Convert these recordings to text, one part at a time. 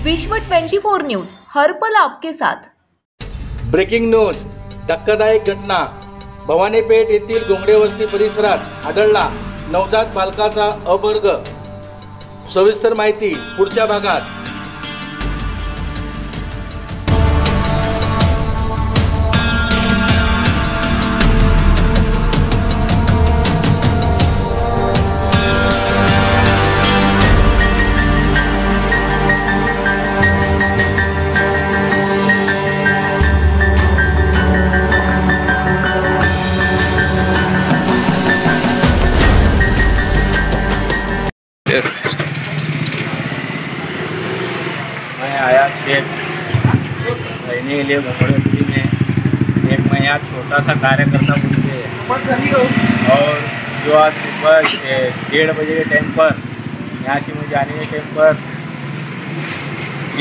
विश्व 24 न्यूज हर पल आपके साथ। ब्रेकिंग न्यूज, धक्कादायक घटना भवानीपेठ येथील घोंगडे वस्ती परिसरात आढळला नवजात बालकाचा अपहरण। सविस्तर माहिती पुढच्या भागात। मैं आया शेख रहने के लिए घोंगड़े वस्ती में। एक मैं यहाँ छोटा सा कार्यकर्ता मुझे और जो आज सुबह 1:30 बजे के टाइम पर यहाँ से मुझे जाने के टाइम पर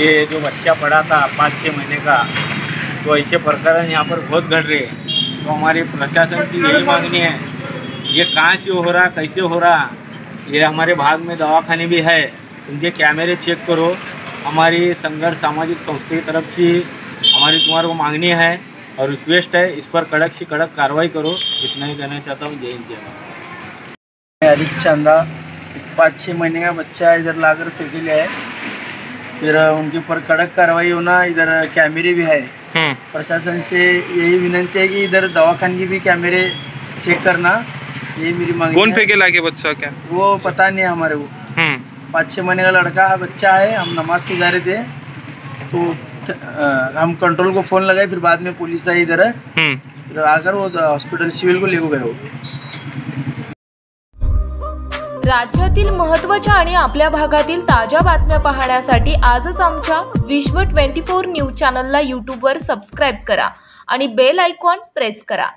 ये जो बच्चा पड़ा था 5-6 महीने का, तो ऐसे प्रकरण यहाँ पर बहुत घट रहे हैं। तो हमारी प्रशासन से यही मांगनी है, ये कहाँ से हो रहा, कैसे हो रहा। ये हमारे भाग में दवाखाने भी है, उनके कैमरे चेक करो। हमारी संघर्ष सामाजिक संस्था की तरफ से हमारी तुम्हारे को मांगनी है और रिक्वेस्ट है, इस पर कड़क से कड़क कार्रवाई करो। इतना ही कहना चाहता हूँ। जय हिंद, जय भारत। आदित्य चांदा 5-6 महीने का बच्चा इधर लाकर फेंक लिया है, फिर उनके ऊपर कड़क कार्रवाई होना। इधर कैमरे भी है, प्रशासन से यही विनंती है कि इधर दवाखाने की भी कैमरे चेक करना, यही मेरी मांग। कौन फेंके लाके बच्चा? क्या वो पता नहीं है हमारे को। 5-6 महीने का लड़का बच्चा है। हम नमाज को जा रहे थे तो हम कंट्रोल को फोन लगाए, फिर बाद में पुलिस आई इधर, फिर आकर वो हॉस्पिटल सिविल को लेकर गए। राज्यातील महत्त्वाच्या आणि आपल्या भागातील ताज्या बातम्या पाहण्यासाठी आजच आमच्या विश्व 24 न्यूज चॅनलला यूट्यूबवर सबस्क्राइब करा आणि बेल आयकॉन प्रेस करा।